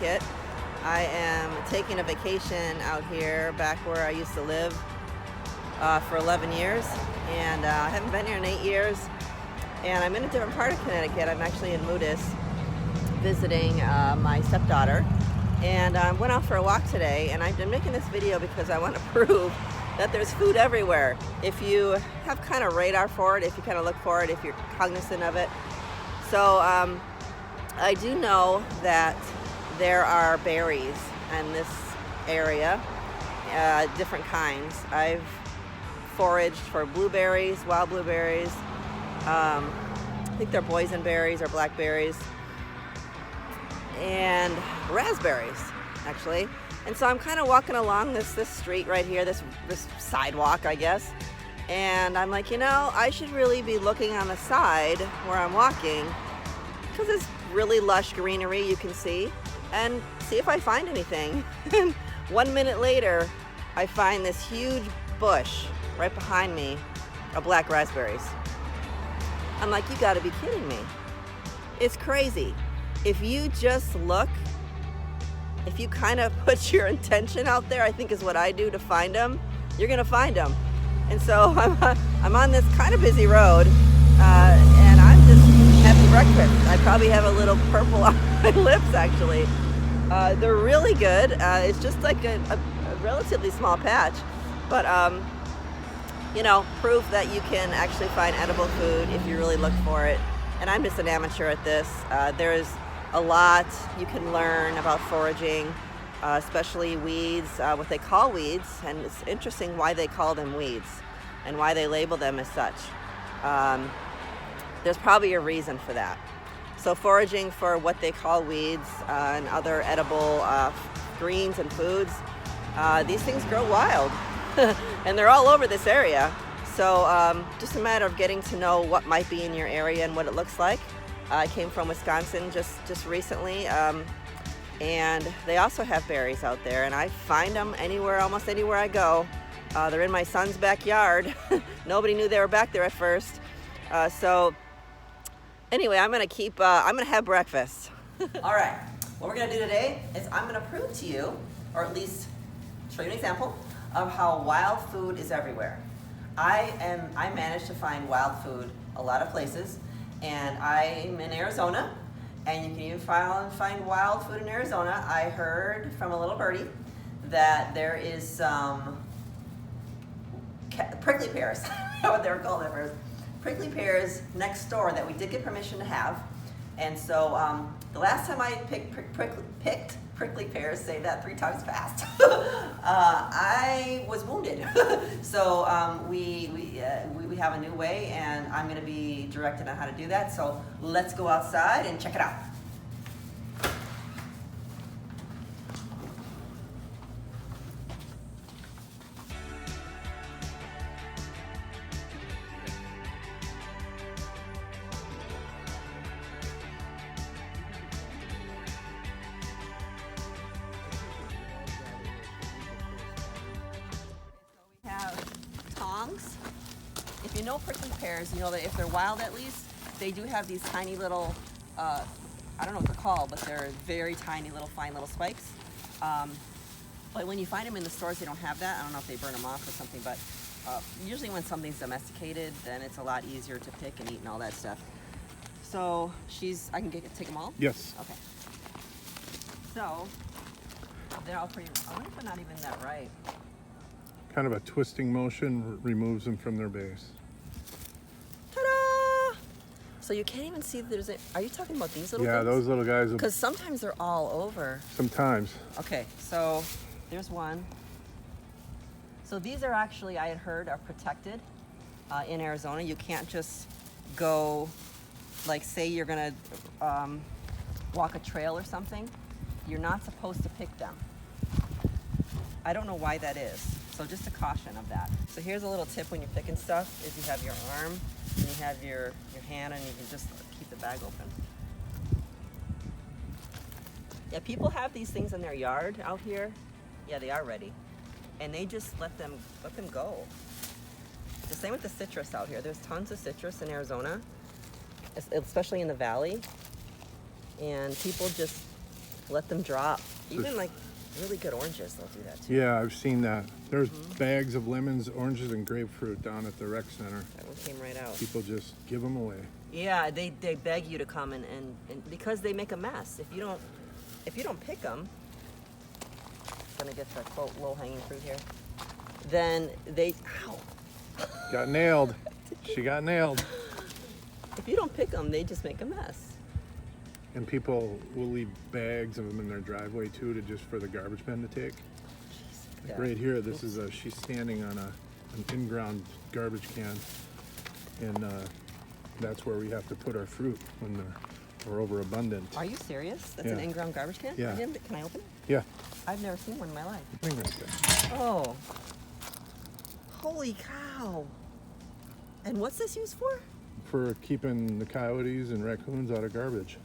Connecticut. I am taking a vacation out here back where I used to live for 11 years, and I haven't been here in 8 years, and I'm in a different part of Connecticut. I'm actually in Moodus visiting my stepdaughter, and I went out for a walk today, and I'm making this video because I want to prove that there's food everywhere if you have kind of radar for it, if you kind of look for it, if you're cognizant of it. So I do know that there are berries in this area, different kinds. I've foraged for blueberries, wild blueberries. I think they're boysenberries or blackberries, and raspberries, actually. And so I'm kind of walking along this street right here, this sidewalk, I guess. And I'm like, you know, I should really be looking on the side where I'm walking, because it's really lush greenery, you can see, and see if I find anything. And 1 minute later, I find this huge bush right behind me of black raspberries. I'm like, you gotta be kidding me. It's crazy. If you just look, if you kind of put your intention out there, I think is what I do to find them, you're gonna find them. And so I'm on this kind of busy road, and I'm just having breakfast. I probably have a little purple on my lips, actually. They're really good. It's just like a relatively small patch, but you know, proof that you can actually find edible food if you really look for it. And I'm just an amateur at this. There's a lot you can learn about foraging, especially weeds, what they call weeds, and it's interesting why they call them weeds and why they label them as such. There's probably a reason for that. So foraging for what they call weeds and other edible greens and foods, these things grow wild and they're all over this area. So just a matter of getting to know what might be in your area and what it looks like. I came from Wisconsin just recently, and they also have berries out there, and I find them anywhere, almost anywhere I go. They're in my son's backyard. Nobody knew they were back there at first. So anyway, I'm gonna have breakfast. All right, what we're gonna do today is I'm gonna prove to you, or at least show you an example of how wild food is everywhere. I managed to find wild food a lot of places, and I'm in Arizona, and you can even find wild food in Arizona. I heard from a little birdie that there is some prickly pears, I don't know what they were called at first, prickly pears next door that we did get permission to have. And so the last time I picked prickly pears, say that 3 times fast, I was wounded. So we have a new way, and I'm going to be directed on how to do that. So let's go outside and check it out. If you know prickly pears, you know that if they're wild, at least, they do have these tiny little, I don't know what they're called, but they're very tiny little, fine little spikes. But when you find them in the stores, they don't have that. I don't know if they burn them off or something, but usually when something's domesticated, then it's a lot easier to pick and eat and all that stuff. So I can take them all? Yes. Okay. So they're all pretty, I wonder if they're not even that ripe. Kind of a twisting motion removes them from their base. Ta-da! So you can't even see there's are you talking about these little things? Yeah, those little guys. Because sometimes they're all over. Sometimes. Okay, so there's one. So these are actually, I had heard, are protected in Arizona. You can't just go, like say you're gonna walk a trail or something. You're not supposed to pick them. I don't know why that is. So just a caution of that. So here's a little tip when you're picking stuff, is you have your arm and you have your hand, and you can just keep the bag open. Yeah, people have these things in their yard out here. Yeah, they are ready. And they just let them go. The same with the citrus out here. There's tons of citrus in Arizona, especially in the valley. And people just let them drop. Even like really good oranges, they'll do that too. Yeah, I've seen that. There's bags of lemons, oranges, and grapefruit down at the rec center. That one came right out. People just give them away. Yeah, they beg you to come and because they make a mess. If you don't pick them, gonna get the quote low-hanging fruit here. Then they, ow. Got nailed. She got nailed. If you don't pick them, they just make a mess. And people will leave bags of them in their driveway too, to just for the garbage men to take. Jeez, Like right here, this is she's standing on an in-ground garbage can, and that's where we have to put our fruit when we're overabundant. Are you serious? That's an Yeah. in-ground garbage can? Yeah. Can I open it? Yeah. I've never seen one in my life. Thing right there. Oh. Holy cow. And what's this used for? For keeping the coyotes and raccoons out of garbage.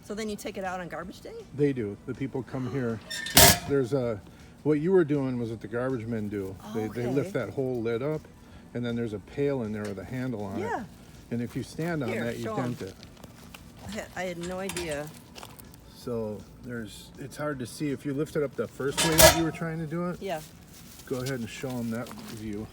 So then you take it out on garbage day? They do. The people come here. There's a, what you were doing was what the garbage men do. They Okay. lift that whole lid up, and then there's a pail in there with a handle on Yeah. it. And if you stand on Here, that, you show 'em. dent it. I had no idea. So it's hard to see. If you lifted up the first way that you were trying to do it, Yeah. go ahead and show them that view.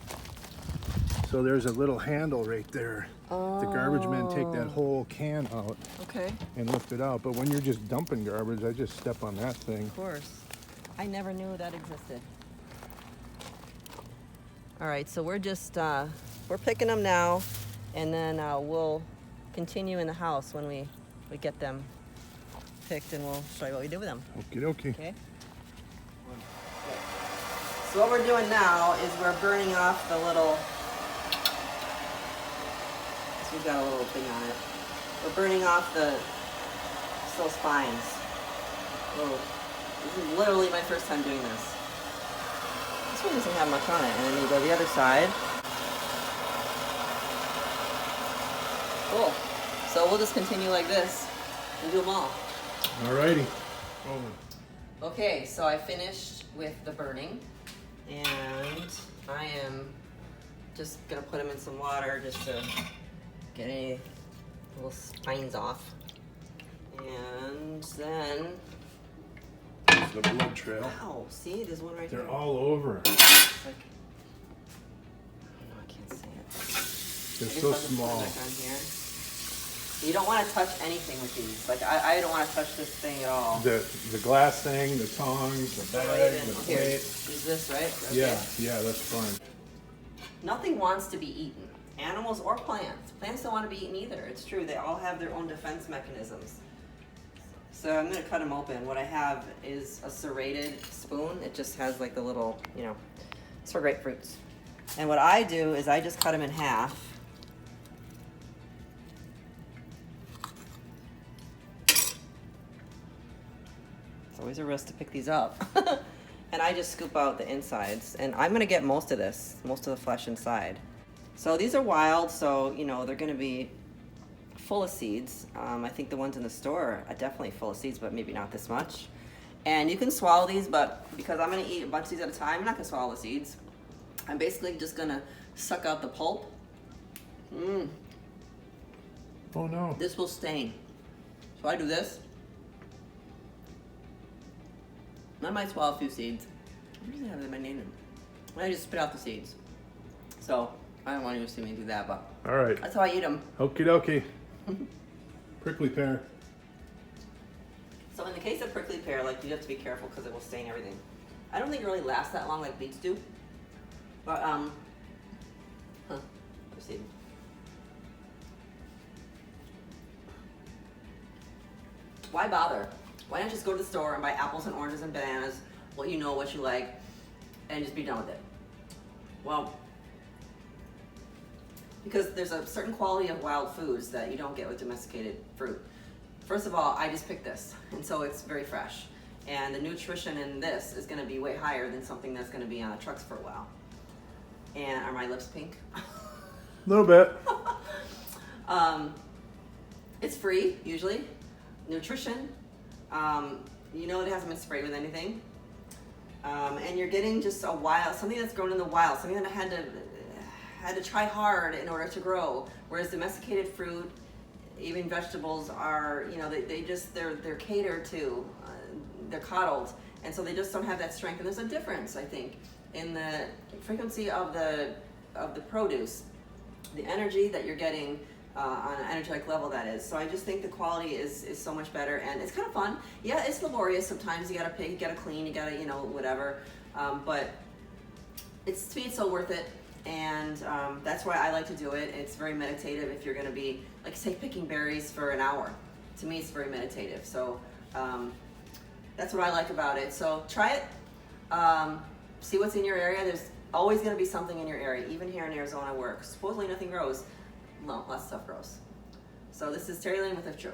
So there's a little handle right there. The garbage men take that whole can out Okay. and lift it out. But when you're just dumping garbage, I just step on that thing. Of course. I never knew that existed. All right, so we're just, we're picking them now, and then we'll continue in the house when we get them picked, and we'll show you what we do with them. Okie dokie. Okay? So what we're doing now is we're burning off the little, so we've got a little thing on it. We're burning off the little spines. Oh, this is literally my first time doing this. This one doesn't have much on it, and then you go to the other side. Cool. So we'll just continue like this and do them all. Alrighty. Okay, so I finished with the burning, and I am just gonna put them in some water just to get any little spines off. And then, There's the blood trail. wow, see, there's one right They're here. all over. It's like, oh, I can't see it. They're I guess so I'll just put it small. back on here. You don't want to touch anything with these. Like, I don't want to touch this thing at all. The glass thing, the tongs, the Or bag, even- the here, plate. use this, right? Okay. Yeah, that's fine. Nothing wants to be eaten, animals or plants. Plants don't want to be eaten either. It's true, they all have their own defense mechanisms. So I'm going to cut them open. What I have is a serrated spoon. It just has like the little, it's for grapefruits. And what I do is I just cut them in half. It's always a risk to pick these up. And I just scoop out the insides. And I'm gonna get most of this, most of the flesh inside. So these are wild, so they're gonna be full of seeds. I think the ones in the store are definitely full of seeds, but maybe not this much. And you can swallow these, but because I'm gonna eat a bunch of these at a time, I'm not gonna swallow the seeds. I'm basically just gonna suck out the pulp. Oh no. This will stain. So I do this. I might swallow a few seeds. What does it have in my name? And I just spit out the seeds. So I don't want you to see me do that, but Alright. that's how I eat them. Okie dokie. Prickly pear. So in the case of prickly pear, like, you have to be careful because it will stain everything. I don't think it really lasts that long like beets do. But proceed. Why bother? Why not just go to the store and buy apples and oranges and bananas, what you know, what you like, and just be done with it? Well, because there's a certain quality of wild foods that you don't get with domesticated fruit. First of all, I just picked this, and so it's very fresh. And the nutrition in this is gonna be way higher than something that's gonna be on the trucks for a while. And are my lips pink? A little bit. It's free, usually. Nutrition, it hasn't been sprayed with anything. And you're getting just something that's grown in the wild, something that had to try hard in order to grow. Whereas domesticated fruit, even vegetables are, you know, they're catered to, they're coddled, and so they just don't have that strength. And there's a difference, I think, in the frequency of the produce, the energy that you're getting on an energetic level, that is. So I just think the quality is so much better, and it's kind of fun. Yeah, it's laborious sometimes. You gotta pick, you gotta clean, you gotta, you know, whatever. But it's, to me, it's so worth it. And that's why I like to do it. It's very meditative. If you're gonna be, like, say, picking berries for an hour, to me it's very meditative. So that's what I like about it. So try it, see what's in your area. There's always gonna be something in your area, even here in Arizona where supposedly nothing grows. No, lots of stuff grows. So this is Terry Lane with LIVETRU.